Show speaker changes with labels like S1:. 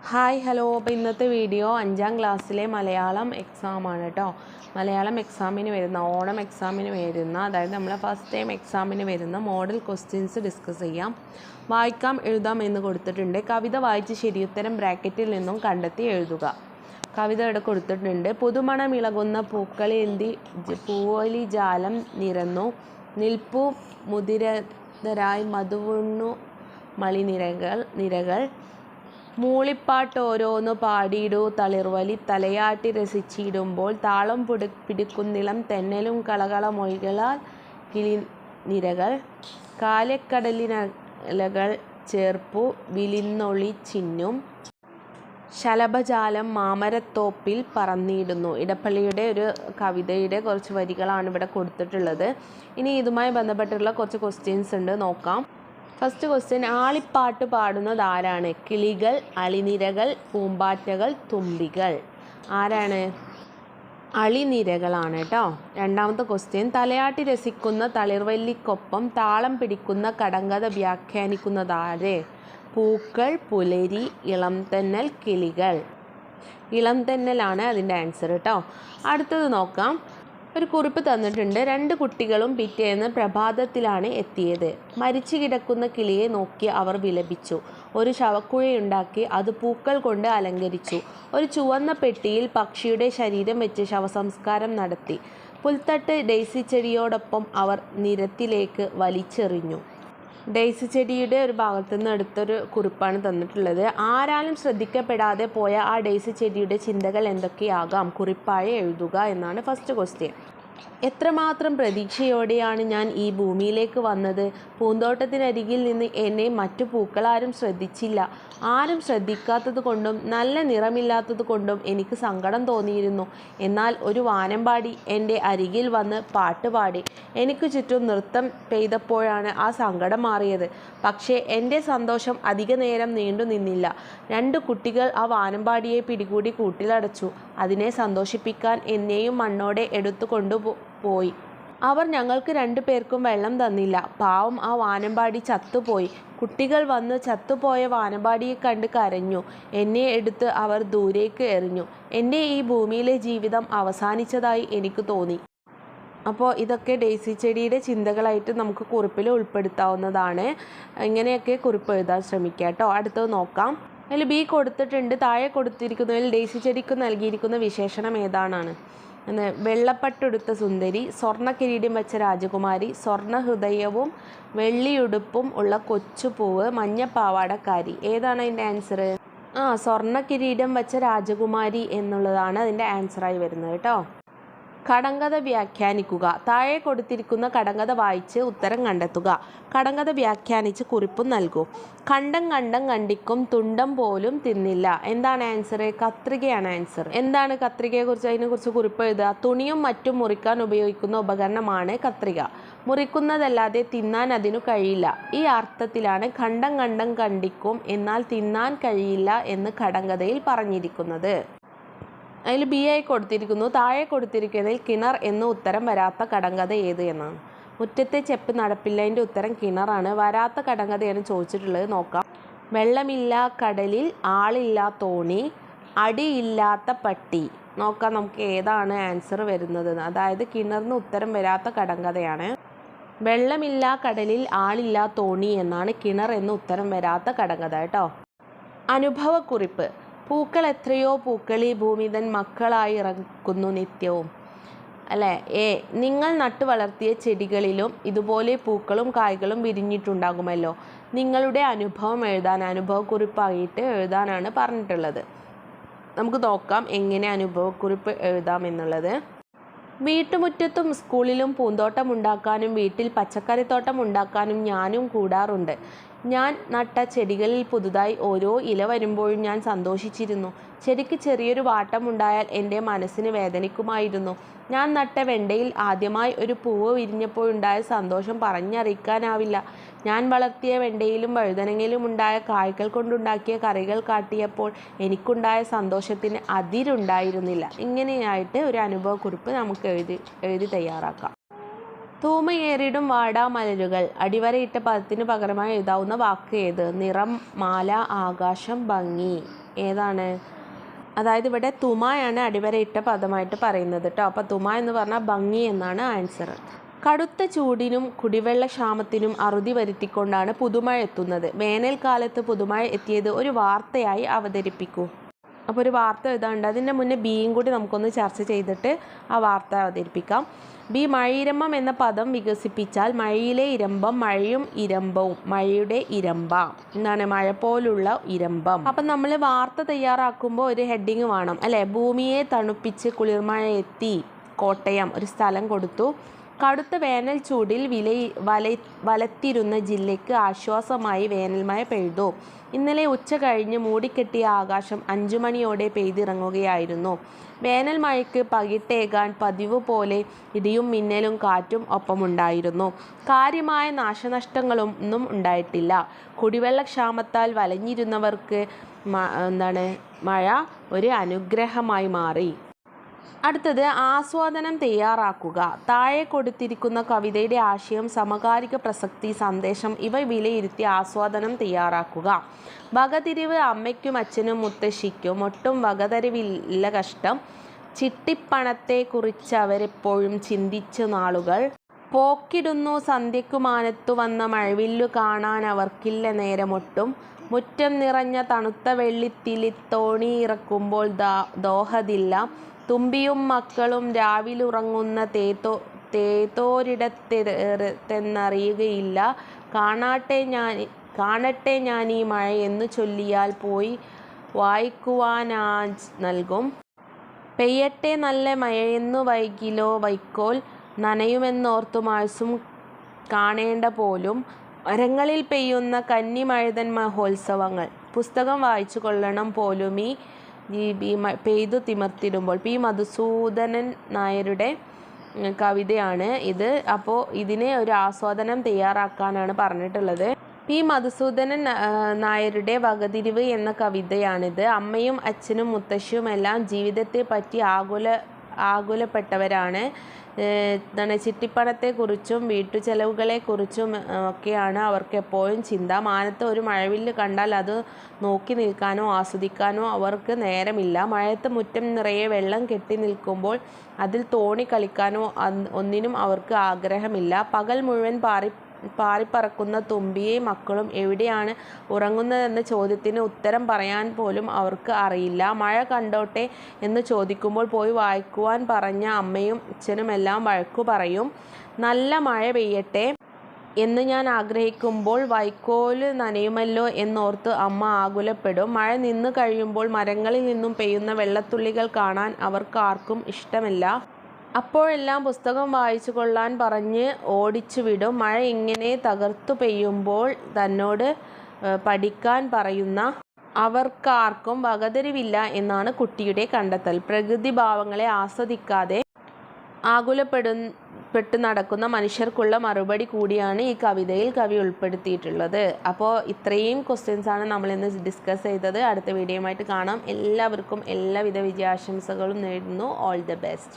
S1: Hi hello. അപ്പോൾ ഇന്നത്തെ video 5ാം ക്ലാസ്സിലെ മലയാളം എക്സാമാണ് കേട്ടോ. മലയാളം എക്സാമിന് വരുന്ന ഓണം എക്സാമിന് വരുന്ന അതായത് നമ്മളെ ഫസ്റ്റ് ടൈം എക്സാമിന് വരുന്ന മോഡൽ ക്വസ്റ്റ്യൻസ് ഡിസ്കസ് ചെയ്യാം. വായിക്കാം എഴുതാം എന്ന് കൊടുത്തിട്ടുണ്ട്. കവിത വായിച്ച് ശരിയുത്തരം ബ്രാക്കറ്റിൽ നിന്നും കണ്ടെത്തി എഴുതുക. കവിത ഇവിടെ കൊടുത്തിട്ടുണ്ട്. പുതുമണമിളകുന്ന പൂക്കളേന്തി പൂവലി ജാലം നിരന്നു നിൽപ്പു മുതിരതരായി മധുവുണ്ണു നിരകൾ മൂളിപ്പാട്ടോരോന്നു പാടിയിടൂ തളിർവലി തലയാട്ടി രസിച്ചിടുമ്പോൾ താളം പിടിക്കുന്നിളം തെന്നലും കളകളമൊഴികളാൽ കിളിനിരകൾ കാലക്കടലിനലകൾ ചേർപ്പു വിളിന്നൊളി ചിന്നും ശലഭജാലം മാമരത്തോപ്പിൽ പറന്നിടുന്നു. ഇടപ്പള്ളിയുടെ ഒരു കവിതയുടെ കുറച്ച് വരികളാണ് ഇവിടെ കൊടുത്തിട്ടുള്ളത്. ഇനി ഇതുമായി ബന്ധപ്പെട്ടുള്ള കുറച്ച് ക്വസ്റ്റ്യൻസ് ഉണ്ട്, നോക്കാം. ഫസ്റ്റ് ക്വസ്റ്റ്യൻ, ആളിപ്പാട്ട് പാടുന്നത് ആരാണ്? കിളികൾ, അളിനിരകൾ, പൂമ്പാറ്റകൾ, തുമ്പികൾ. ആരാണ്? അളിനിരകളാണ് കേട്ടോ. രണ്ടാമത്തെ ക്വസ്റ്റ്യൻ, തലയാട്ടി രസിക്കുന്ന തളിർവല്ലിക്കൊപ്പം താളം പിടിക്കുന്ന കടങ്കഥ വ്യാഖ്യാനിക്കുന്നതാരെ? പൂക്കൾ, പുലരി, ഇളംതെന്നൽ, കിളികൾ. ഇളംതെന്നലാണ് അതിൻ്റെ ആൻസർ കേട്ടോ. അടുത്തത് നോക്കാം. ഒരു കുറിപ്പ് തന്നിട്ടുണ്ട്. 2 കുട്ടികളും പിറ്റേന്ന് പ്രഭാതത്തിലാണ് എത്തിയത്. മരിച്ചു കിടക്കുന്ന കിളിയെ നോക്കി അവർ വിലപിച്ചു. ഒരു ശവക്കുഴയുണ്ടാക്കി അത് പൂക്കൾ കൊണ്ട് അലങ്കരിച്ചു. ഒരു ചുവന്ന പെട്ടിയിൽ പക്ഷിയുടെ ശരീരം വെച്ച് ശവസംസ്കാരം നടത്തി. പുൽത്തട്ട് ഡെയ്സി ചെടിയോടൊപ്പം അവർ നിരത്തിലേക്ക് വലിച്ചെറിഞ്ഞു. ഡെയ്സി ചെടിയുടെ ഒരു ഭാഗത്തു നിന്ന് എടുത്തൊരു കുറിപ്പാണ് തന്നിട്ടുള്ളത്. ആരാലും ശ്രദ്ധിക്കപ്പെടാതെ പോയ ആ ഡെയ്സി ചെടിയുടെ ചിന്തകൾ എന്തൊക്കെയാകാം? കുറിപ്പായി എഴുതുക എന്നാണ് ഫസ്റ്റ് ക്വസ്റ്റ്യൻ. എത്രമാത്രം പ്രതീക്ഷയോടെയാണ് ഞാൻ ഈ ഭൂമിയിലേക്ക് വന്നത്. പൂന്തോട്ടത്തിനരികിൽ നിന്ന് എന്നെ മറ്റു പൂക്കളാരും ശ്രദ്ധിച്ചില്ല. ആരും ശ്രദ്ധിക്കാത്തത് കൊണ്ടും നല്ല നിറമില്ലാത്തത് കൊണ്ടും എനിക്ക് സങ്കടം തോന്നിയിരുന്നു. എന്നാൽ ഒരു വാനമ്പാടി എൻ്റെ അരികിൽ വന്ന് പാട്ടുപാടി. എനിക്ക് ചുറ്റും നൃത്തം പെയ്തപ്പോഴാണ് ആ സങ്കടം മാറിയത്. പക്ഷേ എൻ്റെ സന്തോഷം അധിക നേരം നീണ്ടു നിന്നില്ല. 2 കുട്ടികൾ ആ വാനമ്പാടിയെ പിടികൂടി കൂട്ടിലടച്ചു. അതിനെ സന്തോഷിപ്പിക്കാൻ എന്നെയും മണ്ണോടെ എടുത്തു കൊണ്ടുപോയി. അവർ ഞങ്ങൾക്ക് 2 പേർക്കും വെള്ളം തന്നില്ല. പാവം ആ വാനമ്പാടി ചത്തുപോയി. കുട്ടികൾ വന്ന് ചത്തുപോയ വാനമ്പാടിയെ കണ്ട് കരഞ്ഞു. എന്നെ എടുത്ത് അവർ ദൂരേക്ക് എറിഞ്ഞു. എൻ്റെ ഈ ഭൂമിയിലെ ജീവിതം അവസാനിച്ചതായി എനിക്ക് തോന്നി. അപ്പോൾ ഇതൊക്കെ ഡെയ്സി ചെടിയുടെ ചിന്തകളായിട്ട് നമുക്ക് കുറിപ്പിൽ ഉൾപ്പെടുത്താവുന്നതാണ്. ഇങ്ങനെയൊക്കെ കുറിപ്പ് എഴുതാൻ ശ്രമിക്കുക കേട്ടോ. അടുത്തത് നോക്കാം. അതിൽ ബി കൊടുത്തിട്ടുണ്ട്. താഴെ കൊടുത്തിരിക്കുന്നതിൽ ഡെയ്സി ചെടിക്ക് നൽകിയിരിക്കുന്ന വിശേഷണം ഏതാണ്? വെള്ളപ്പട്ടെടുത്ത സുന്ദരി, സ്വർണ്ണ കിരീടം വെച്ച രാജകുമാരി, സ്വർണ്ണ ഹൃദയവും വെള്ളിയുടുപ്പും ഉള്ള കൊച്ചുപൂവ്, മഞ്ഞപ്പാവാടക്കാരി. ഏതാണ് അതിൻ്റെ ആൻസർ? സ്വർണ്ണ കിരീടം വെച്ച രാജകുമാരി എന്നുള്ളതാണ് അതിൻ്റെ ആൻസറായി വരുന്നത് കേട്ടോ. കടങ്കഥ വ്യാഖ്യാനിക്കുക. താഴെ കൊടുത്തിരിക്കുന്ന കടങ്കഥ വായിച്ച് ഉത്തരം കണ്ടെത്തുക. കടങ്കഥ വ്യാഖ്യാനിച്ച് കുറിപ്പും നൽകൂ. കണ്ടം കണ്ടിക്കും തുണ്ടം പോലും തിന്നില്ല. എന്താണ് ആൻസർ? കത്രികയാണ് ആൻസർ. എന്താണ് കത്രികയെക്കുറിച്ച്? അതിനെക്കുറിച്ച് കുറിപ്പ് എഴുതുക. തുണിയും മറ്റും മുറിക്കാൻ ഉപയോഗിക്കുന്ന ഉപകരണമാണ് കത്രിക. മുറിക്കുന്നതല്ലാതെ തിന്നാൻ അതിനു കഴിയില്ല. ഈ അർത്ഥത്തിലാണ് കണ്ടം കണ്ടിക്കും എന്നാൽ തിന്നാൻ കഴിയില്ല എന്ന് കടങ്കഥയിൽ പറഞ്ഞിരിക്കുന്നത്. അതിൽ ബി ആയി കൊടുത്തിരിക്കുന്നു. താഴെ കൊടുത്തിരിക്കുന്നതിൽ കിണർ എന്ന് ഉത്തരം വരാത്ത കടങ്കഥ ഏത് എന്നാണ്. മുറ്റത്തെ ചെപ്പ് നടപ്പില്ലതിൻ്റെ ഉത്തരം കിണറാണ്. വരാത്ത കടങ്കഥയാണ് ചോദിച്ചിട്ടുള്ളത്, നോക്കാം. വെള്ളമില്ല കടലിൽ, ആളില്ല തോണി, അടിയില്ലാത്ത പട്ടി. നോക്കാം നമുക്ക് ഏതാണ് ആൻസർ വരുന്നത്. അതായത് കിണറിന് ഉത്തരം വരാത്ത കടങ്കഥയാണ്. വെള്ളമില്ല കടലിൽ, ആളില്ല തോണി എന്നാണ് കിണർ എന്ന് ഉത്തരം വരാത്ത കടങ്കഥ കേട്ടോ. അനുഭവക്കുറിപ്പ്. പൂക്കൾ എത്രയോ പൂക്കളി ഭൂമിതൻ മക്കളായി ഇറക്കുന്നു നിത്യവും. അല്ലേ? നിങ്ങൾ നട്ടു വളർത്തിയ ചെടികളിലും ഇതുപോലെ പൂക്കളും കായ്കളും വിരിഞ്ഞിട്ടുണ്ടാകുമല്ലോ. നിങ്ങളുടെ അനുഭവം എഴുതാൻ, അനുഭവക്കുറിപ്പായിട്ട് എഴുതാനാണ് പറഞ്ഞിട്ടുള്ളത്. നമുക്ക് നോക്കാം എങ്ങനെ അനുഭവക്കുറിപ്പ് എഴുതാം എന്നുള്ളത്. വീട്ടുമുറ്റത്തും സ്കൂളിലും പൂന്തോട്ടം ഉണ്ടാക്കാനും വീട്ടിൽ പച്ചക്കറിത്തോട്ടം ഉണ്ടാക്കാനും ഞാനും കൂടാറുണ്ട്. ഞാൻ നട്ട ചെടികളിൽ പുതുതായി ഓരോ ഇല വരുമ്പോഴും ഞാൻ സന്തോഷിച്ചിരുന്നു. ചെടിക്ക് ചെറിയൊരു വാട്ടമുണ്ടായാൽ എൻ്റെ മനസ്സിന് വേദനിക്കുമായിരുന്നു. ഞാൻ നട്ട വെണ്ടയിൽ ആദ്യമായി ഒരു പൂവ് വിരിഞ്ഞപ്പോഴുണ്ടായ സന്തോഷം പറഞ്ഞറിയിക്കാനാവില്ല. ഞാൻ വളർത്തിയ വെണ്ടയിലും വഴുതനങ്ങയിലും ഉണ്ടായ കായ്കൾ കൊണ്ടുണ്ടാക്കിയ കറികൾ കാട്ടിയപ്പോൾ എനിക്കുണ്ടായ സന്തോഷത്തിന് അതിരുണ്ടായിരുന്നില്ല. ഇങ്ങനെയായിട്ട് ഒരു അനുഭവക്കുറിപ്പ് നമുക്ക് എഴുതി തയ്യാറാക്കാം. തൂമയേറിടും വാടാമലരുകൾ. അടിവരയിട്ട പദത്തിന് പകരമായി എഴുതാവുന്ന വാക്ക് ഏത്? നിറം, മാല, ആകാശം, ഭംഗി. ഏതാണ്? അതായത് ഇവിടെ തുമയാണ് അടിവരയിട്ട പദമായിട്ട് പറയുന്നത് കേട്ടോ. അപ്പോൾ തുമ എന്ന് പറഞ്ഞാൽ ഭംഗി എന്നാണ് ആൻസർ. കടുത്ത ചൂടിനും കുടിവെള്ളക്ഷാമത്തിനും അറുതി വരുത്തിക്കൊണ്ടാണ് പുതുമഴ എത്തുന്നത്. വേനൽക്കാലത്ത് പുതുമഴ എത്തിയത് ഒരു വാർത്തയായി അവതരിപ്പിക്കൂ. അപ്പോൾ ഒരു വാർത്ത എഴുതാണ്ട് അതിൻ്റെ മുന്നേ ബിയും കൂടി നമുക്കൊന്ന് ചർച്ച ചെയ്തിട്ട് ആ വാർത്ത അവതരിപ്പിക്കാം. ബി. മഴയിരമ്പം എന്ന പദം വികസിപ്പിച്ചാൽ മഴയിലെ ഇരമ്പം മഴയും ഇരമ്പവും. മഴയുടെ ഇരമ്പം എന്താണ്? മഴ പോലുള്ള ഇരമ്പം. അപ്പം നമ്മൾ വാർത്ത തയ്യാറാക്കുമ്പോൾ ഒരു ഹെഡിങ് വേണം അല്ലേ? ഭൂമിയെ തണുപ്പിച്ച് കുളിർമഴ എത്തി കോട്ടയം ഒരു സ്ഥലം കൊടുത്തു. കടുത്ത വേനൽ ചൂടിൽ വലത്തിരുന്ന ജില്ലയ്ക്ക് ആശ്വാസമായി വേനൽമഴ പെയ്തു. ഇന്നലെ ഉച്ച കഴിഞ്ഞ് മൂടിക്കെട്ടിയ ആകാശം 5 മണിയോടെ പെയ്തിറങ്ങുകയായിരുന്നു. വേനൽ മഴയ്ക്ക് പകിട്ടേകാൻ പതിവ് പോലെ ഇടിയും മിന്നലും കാറ്റും ഒപ്പമുണ്ടായിരുന്നു. കാര്യമായ നാശനഷ്ടങ്ങളൊന്നും ഉണ്ടായിട്ടില്ല. കുടിവെള്ളക്ഷാമത്താൽ വലഞ്ഞിരുന്നവർക്ക് മഴ ഒരു അനുഗ്രഹമായി മാറി. അടുത്തത് ആസ്വാദനം തയ്യാറാക്കുക. താഴെ കൊടുത്തിരിക്കുന്ന കവിതയുടെ ആശയം, സമകാലിക പ്രസക്തി, സന്ദേശം ഇവ വിലയിരുത്തി ആസ്വാദനം തയ്യാറാക്കുക. വകതിരിവ് അമ്മയ്ക്കും അച്ഛനും മുത്തശ്ശിക്കും ഒട്ടും വകതരിവില്ല കഷ്ടം. ചിട്ടിപ്പണത്തെക്കുറിച്ചവരെപ്പോഴും ചിന്തിച്ച നാളുകൾ. പോക്കിടുന്നു സന്ധ്യയ്ക്കു മാനത്തു വന്ന മഴവില്ലു കാണാൻ അവർക്കില്ല നേരമൊട്ടും. മുറ്റം നിറഞ്ഞ തണുത്ത വെള്ളിത്തിലിത്തോണിയിറക്കുമ്പോൾ ദോഹതില്ല. തുമ്പിയും മക്കളും രാവിലുറങ്ങുന്ന തേത്തോരിടത്തെന്നറിയുകയില്ല. കാണട്ടെ ഞാനീ മഴ എന്നു ചൊല്ലിയാൽ പോയി വായിക്കുവാനാ നൽകും. പെയ്യട്ടെ നല്ല മഴയെന്നു വൈകിലോ വൈക്കോൽ നനയുമെന്നോർത്തു മാഴ്സും കാണേണ്ട പോലും. മരങ്ങളിൽ പെയ്യുന്ന കന്നിമഴതൻ മഹോത്സവങ്ങൾ. പുസ്തകം വായിച്ചു കൊള്ളണം പോലുമീ പെയ്തു തിമിർത്തിടുമ്പോൾ. പി. മധുസൂദനൻ നായരുടെ കവിതയാണ് ഇത്. അപ്പോൾ ഇതിനെ ഒരു ആസ്വാദനം തയ്യാറാക്കാനാണ് പറഞ്ഞിട്ടുള്ളത്. പി. മധുസൂദനൻ നായരുടെ വകതിരിവ് എന്ന കവിതയാണിത്. അമ്മയും അച്ഛനും മുത്തശ്ശിയുമെല്ലാം ജീവിതത്തെ പറ്റി ആകുലപ്പെട്ടവരാണ്. ചിട്ടിപ്പണത്തെക്കുറിച്ചും വീട്ടുചെലവുകളെക്കുറിച്ചും ഒക്കെയാണ് അവർക്ക് എപ്പോഴും ചിന്ത. മാനത്ത് ഒരു മഴവില്ല് കണ്ടാൽ അത് നോക്കി നിൽക്കാനോ ആസ്വദിക്കാനോ അവർക്ക് നേരമില്ല. മഴയത്ത് മുറ്റം നിറയെ വെള്ളം കെട്ടി നിൽക്കുമ്പോൾ അതിൽ തോണി കളിക്കാനോ ഒന്നിനും അവർക്ക് ആഗ്രഹമില്ല. പകൽ മുഴുവൻ പാറിപ്പറക്കുന്ന തുമ്പിയെയും മക്കളും എവിടെയാണ് ഉറങ്ങുന്നതെന്ന ചോദ്യത്തിന് ഉത്തരം പറയാൻ പോലും അവർക്ക് അറിയില്ല. മഴ കണ്ടോട്ടെ എന്ന് ചോദിക്കുമ്പോൾ പോയി വായിക്കുവാൻ പറഞ്ഞ അമ്മയും അച്ഛനുമെല്ലാം വഴക്കു പറയും. നല്ല മഴ പെയ്യട്ടെ എന്ന് ഞാൻ ആഗ്രഹിക്കുമ്പോൾ വൈക്കോല് നനയുമല്ലോ എന്നോർത്ത് അമ്മ ആകുലപ്പെടും. മഴ നിന്നു കഴിയുമ്പോൾ മരങ്ങളിൽ നിന്നും പെയ്യുന്ന വെള്ളത്തുള്ളികൾ കാണാൻ അവർക്കാർക്കും ഇഷ്ടമില്ല. അപ്പോഴെല്ലാം പുസ്തകം വായിച്ചു കൊള്ളാൻ പറഞ്ഞ് ഓടിച്ചു വിടും. മഴ ഇങ്ങനെ തകർത്തു പെയ്യുമ്പോൾ തന്നോട് പഠിക്കാൻ പറയുന്ന അവർക്കാർക്കും വകതിരിവില്ല എന്നാണ് കുട്ടിയുടെ കണ്ടെത്തൽ. പ്രകൃതിഭാവങ്ങളെ ആസ്വദിക്കാതെ ആകുലപ്പെട്ടു നടക്കുന്ന മനുഷ്യർക്കുള്ള മറുപടി കൂടിയാണ് ഈ കവിതയിൽ കവി ഉൾപ്പെടുത്തിയിട്ടുള്ളത്. അപ്പോൾ ഇത്രയും ക്വസ്റ്റ്യൻസാണ് നമ്മളിന്ന് ഡിസ്കസ് ചെയ്തത്. അടുത്ത വീഡിയോയുമായിട്ട് കാണാം. എല്ലാവർക്കും എല്ലാവിധ വിജയാശംസകളും നേരുന്നു. All the best.